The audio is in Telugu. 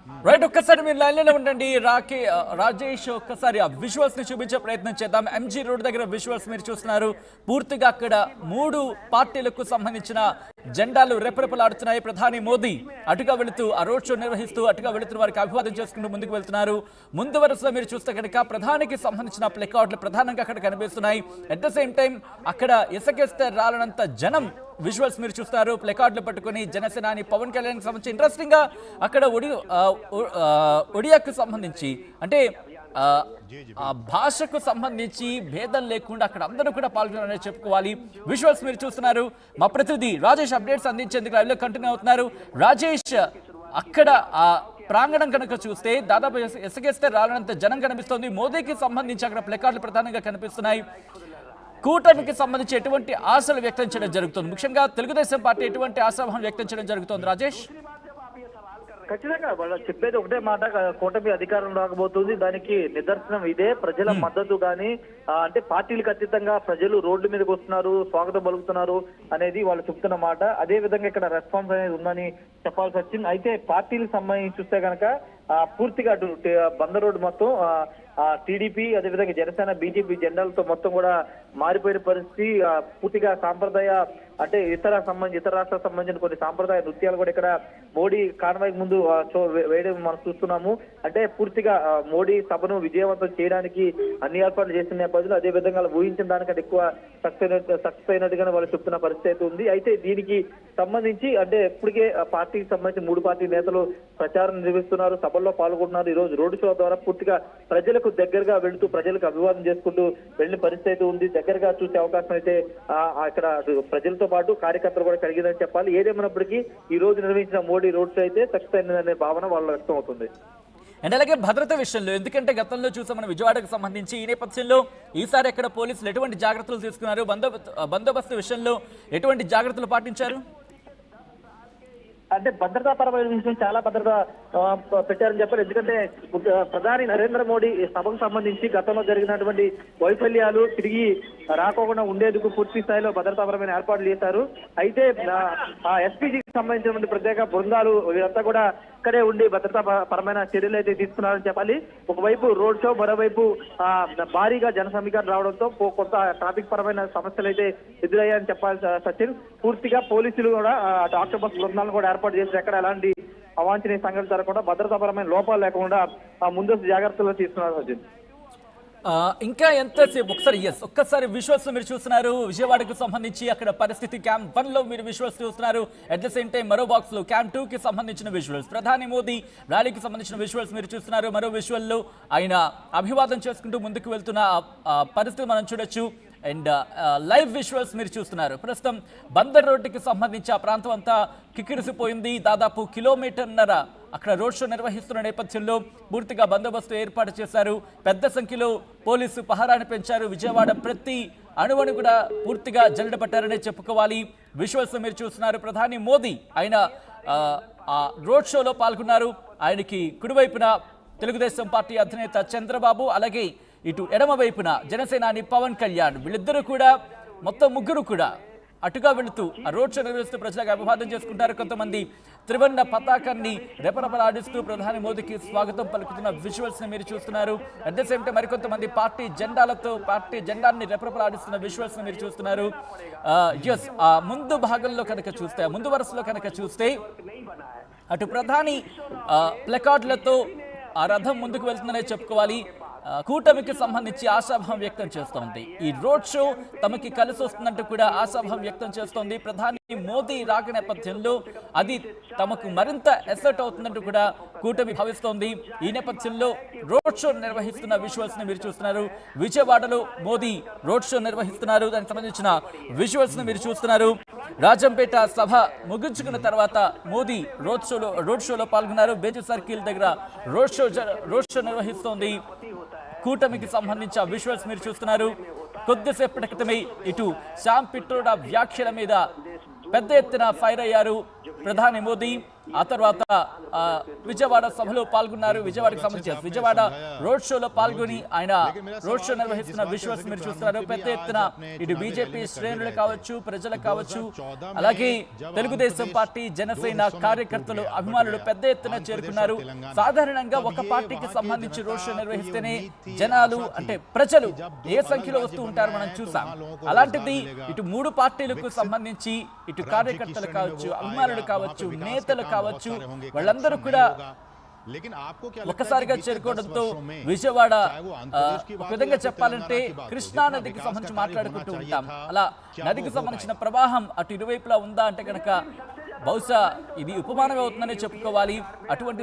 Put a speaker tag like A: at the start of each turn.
A: రైట్, ఒక్కసారి మీరు లైన్లోనే ఉండండి. రాజేష్, ఒక్కసారి ఆ విజువల్స్ ని చూపించే ప్రయత్నం చేద్దాం. ఎంజీ రోడ్ దగ్గర విజువల్స్ మీరు చూస్తున్నారు. పూర్తిగా అక్కడ 3 పార్టీలకు సంబంధించిన జెండాలు రెపరెపలాడుతున్నాయి. ప్రధాని మోదీ అటుగా వెళుతూ ఆ రోడ్ షో నిర్వహిస్తూ అటుగా వెళుతున్న వారికి అభివాదం చేసుకుంటూ ముందుకు వెళ్తున్నారు. ముందు వరుసలో మీరు చూస్తే కనుక ప్రధానికి సంబంధించిన ప్లెకార్డులు ప్రధానంగా అక్కడ కనిపిస్తున్నాయి. అట్ ద సేమ్ టైం అక్కడ ఇసుకేస్తే రాలనంత జనం విజువల్స్ మీరు చూస్తారు. ప్లెకార్డులు పట్టుకుని జనసేనాని పవన్ కళ్యాణ్ సంబంధించి ఇంట్రెస్టింగ్ గా అక్కడ ఒడియాకు సంబంధించి అంటే ఆ భాషకు సంబంధించి భేదం లేకుండా అక్కడ అందరూ కూడా పాల్గొన్నారని చెప్పుకోవాలి. విజువల్స్ మీరు చూస్తున్నారు. మా ప్రతినిధి రాజేష్ అప్డేట్స్ అందించేందుకు లైవ్ లో కంటిన్యూ అవుతున్నారు. రాజేష్, అక్కడ ఆ ప్రాంగణం కనుక చూస్తే దాదాపు ఎసగేస్తే రాలనంత జనం కనిపిస్తోంది. మోదీకి సంబంధించి అక్కడ ప్లెకార్డులు ప్రధానంగా కనిపిస్తున్నాయి. కూటమికి సంబంధించి ఎటువంటి ఆశలు వ్యక్తం చేయడం జరుగుతుంది? ముఖ్యంగా తెలుగుదేశం పార్టీ ఎటువంటి ఆశాభావం వ్యక్తం చేయడం జరుగుతుంది? రాజేష్,
B: ఖచ్చితంగా వాళ్ళు చెప్పేది ఒకటే మాట, కూటమి అధికారం రాకపోతుంది. దానికి నిదర్శనం ఇదే. ప్రజల మద్దతు గాని అంటే పార్టీలకు అతీతంగా ప్రజలు రోడ్డు మీదకి వస్తున్నారు, స్వాగతం పలుకుతున్నారు అనేది వాళ్ళు చెప్తున్న మాట. అదే విధంగా ఇక్కడ రెస్పాన్స్ అనేది ఉందని చెప్పాల్సి వచ్చింది. అయితే పార్టీలకు సంబంధించి చూస్తే కనుక పూర్తిగా అటు బందర్ రోడ్డు మొత్తం టీడీపీ అదేవిధంగా జనసేన బీజేపీ జెండాలతో మొత్తం కూడా మారిపోయిన పరిస్థితి. పూర్తిగా సాంప్రదాయ అంటే ఇతర రాష్ట్రాలకు సంబంధించిన కొన్ని సాంప్రదాయ నృత్యాలు కూడా ఇక్కడ మోడీ కాన్వాయ్ ముందు వేయడం మనం చూస్తున్నాము. అంటే పూర్తిగా మోడీ సభను విజయవంతం చేయడానికి అన్ని ఏర్పాట్లు చేసిన నేపథ్యంలో అదే విధంగా ఊహించిన దానికంటే ఎక్కువ సక్సెస్ అయినట్టుగానే వాళ్ళు చెప్తున్న పరిస్థితి అయితే ఉంది. అయితే దీనికి సంబంధించి అంటే ఇప్పటికే పార్టీకి సంబంధించి 3 పార్టీ నేతలు ప్రచారం నిర్వహిస్తున్నారు, సభల్లో పాల్గొంటున్నారు. ఈ రోజు రోడ్డు షో ద్వారా పూర్తిగా ప్రజలకు దగ్గరగా వెళుతూ ప్రజలకు అభివాదం చేసుకుంటూ వెళ్ళిన పరిస్థితి అయితే ఉంది. దగ్గరగా చూసే అవకాశం అయితే ఇక్కడ ప్రజలతో పాటు కార్యకర్తలు కూడా కలిగిందని చెప్పాలి. ఏదేమైనప్పటికీ ఈ రోజు నిర్వహించిన మోడీ రోడ్ షో అయితే సక్సెస్ అయిందనే భావన వాళ్ళు వ్యక్తం అవుతుంది.
A: అండ్ అలాగే భద్రత విషయంలో, ఎందుకంటే గతంలో చూసాం మన విజయవాడకు సంబంధించి, ఈ నేపథ్యంలో ఈసారి ఎక్కడ పోలీసులు ఎటువంటి జాగ్రత్తలు తీసుకున్నారు? బందోబస్తు విషయంలో ఎటువంటి జాగ్రత్తలు పాటించారు?
B: అంటే భద్రతాపరమైన విషయం చాలా భద్రత పెట్టారని చెప్పారు. ఎందుకంటే ప్రధాని నరేంద్ర మోడీ సభకు సంబంధించి గతంలో జరిగినటువంటి వైఫల్యాలు తిరిగి రాకోకుండా ఉండేందుకు పూర్తి స్థాయిలో భద్రతాపరమైన ఏర్పాట్లు చేశారు. అయితే ఎస్పీజీకి సంబంధించినటువంటి ప్రత్యేక బృందాలు వీరంతా కూడా ఇక్కడే ఉండి భద్రతా పరమైన చర్యలు అయితే తీసుకున్నారని చెప్పాలి. ఒకవైపు రోడ్ షో, మరోవైపు భారీగా జన సమీకరణ రావడంతో కొంత ట్రాఫిక్ పరమైన సమస్యలు అయితే ఎదురయ్యాయని చెప్పాలి సచిన్. పూర్తిగా పోలీసులు కూడా ఆక్టోబస్ బృందాలను కూడా ఏర్పాటు చేసి ఎక్కడ ఎలాంటి అవాంఛనీయ సంఘటన జరగకుండా భద్రతాపరమైన లోపాలు లేకుండా ముందస్తు జాగ్రత్తలు తీసుకున్నారు సచిన్.
A: ఇంకా ఎంతసేపు ఒక్కసారి విజువల్స్ మీరు చూస్తున్నారు. విజయవాడకు సంబంధించి అక్కడ పరిస్థితి క్యాంప్ 1 లో మీరు విజువల్స్ చూస్తున్నారు. అట్ ద సేమ్ టైం మరో బాక్స్ లో క్యాంప్ 2 కి సంబంధించిన విజువల్స్, ప్రధాని మోదీ ర్యాలీకి సంబంధించిన విజువల్స్ మీరు చూస్తున్నారు. మరో విజువల్ లో ఆయన అభివాదం చేసుకుంటూ ముందుకు వెళ్తున్న పరిస్థితి మనం చూడొచ్చు. అండ్ లైవ్ విజువల్స్ మీరు చూస్తున్నారు. ప్రస్తుతం బందర్ రోడ్డుకి సంబంధించి ఆ ప్రాంతం అంతా కిక్కిరిసిపోయింది. దాదాపు 1.5 కిలోమీటర్ల అక్కడ రోడ్ షో నిర్వహిస్తున్న నేపథ్యంలో పూర్తిగా బందోబస్తు ఏర్పాటు చేశారు. పెద్ద సంఖ్యలో పోలీసు పహారాన్ని పెంచారు. విజయవాడ ప్రతి అణువణు కూడా పూర్తిగా జల్లెడ పట్టారనే చెప్పుకోవాలి. విజువల్స్ మీరు చూస్తున్నారు. ప్రధాని మోదీ ఆయన ఆ రోడ్ షోలో పాల్గొన్నారు. ఆయనకి కుడివైపున తెలుగుదేశం పార్టీ అధినేత చంద్రబాబు, అలాగే ఇటు ఎడమ వైపున జనసేనాని పవన్ కళ్యాణ్, వీళ్ళిద్దరూ కూడా మొత్తం 3 కూడా అటుగా వెళుతూ ఆ రోడ్ షో నిర్వహిస్తూ ప్రజలకు అభివాదం చేసుకుంటారు. కొంతమంది త్రివర్ణ పతాకాన్ని రెపరెపలాడిస్తూ ప్రధాని మోదీకి స్వాగతం పలుకుతున్న విజువల్స్ ని మీరు చూస్తున్నారు. అట్ ద సేమ్ టైం మరికొంతమంది పార్టీ జెండాన్ని రెపరెపలాడిస్తున్న విజువల్స్ ని మీరు చూస్తున్నారు. ముందు భాగంలో కనుక చూస్తే, ముందు వరుసలో కనుక చూస్తే అటు ప్రధాని ప్లకార్డులతో ఆ రథం ముందుకు వెళ్తుందనే చెప్పుకోవాలి. కూటమికి సంబంధించి ఆశాభావం వ్యక్తం చేస్తోంది. ఈ రోడ్ షో తమకి కలిసి వస్తుందంటూ కూడా ఆశాభావం వ్యక్తం చేస్తోంది. ప్రధాని మోదీ రాక నేపథ్యంలో అది తమకు మరింత ఎసెట్ అవుతుందంటూ కూడా కూటమి భావిస్తోంది. ఈ నేపథ్యంలో రోడ్ షో నిర్వహిస్తున్న విజువల్స్ ని మీరు చూస్తున్నారు. విజయవాడలో మోదీ రోడ్ షో నిర్వహిస్తున్నారు. దానికి సంబంధించిన విజువల్స్ ని మీరు చూస్తున్నారు. రాజంపేట సభ ముగించుకున్న తర్వాత మోదీ రోడ్ షోలో పాల్గొన్నారు. బేజు సర్కిల్ దగ్గర రోడ్ షో నిర్వహిస్తోంది. కూటమికి సంబంధించిన విజువల్స్ మీరు చూస్తున్నారు. కొద్దిసేపటి క్రితమే ఇటు శ్యామ్ పిట్రోడా వ్యాఖ్యల మీద పెద్ద ఎత్తున ఫైర్ అయ్యారు ప్రధాని మోదీ. ఆ తర్వాత విజయవాడ సభలో పాల్గొన్నారు. విజయవాడకు సంబంధించి విజయవాడ రోడ్ షోలో పాల్గొని ఆయన రోడ్ షో నిర్వహిస్తున్న విజువల్స్ మీరు చూస్తున్నారు. పెద్ద ఎత్తున ఇటు బీజేపీ శ్రేణులు కావచ్చు, ప్రజలు కావచ్చు, అలాగే తెలుగుదేశం పార్టీ, జనసేన కార్యకర్తలు, అభిమానులు పెద్ద ఎత్తున చేరుకున్నారు. సాధారణంగా ఒక పార్టీకి సంబంధించి రోడ్ షో నిర్వహిస్తేనే జనాలు అంటే ప్రజలు ఏ సంఖ్యలో వస్తూ ఉంటారు మనం చూసాం. అలాంటిది ఇటు మూడు పార్టీలకు సంబంధించి ఇటు కార్యకర్తలు కావచ్చు, అభిమానులు కావచ్చు, నేతలు కావచ్చు, వాళ్ళందరూ కూడా ఒక్కసారిగా చేరుకోవడంతో విజయవాడ ఒక విధంగా చెప్పాలంటే కృష్ణా నదికి సంబంధించి మాట్లాడుకుంటూ ఉంటాం. అలా నదికి సంబంధించిన ప్రవాహం అటు ఇరువైపులా ఉందా అంటే కనుక బహుశా ఇది ఉపమానమే అవుతుందనే చెప్పుకోవాలి. అటువంటి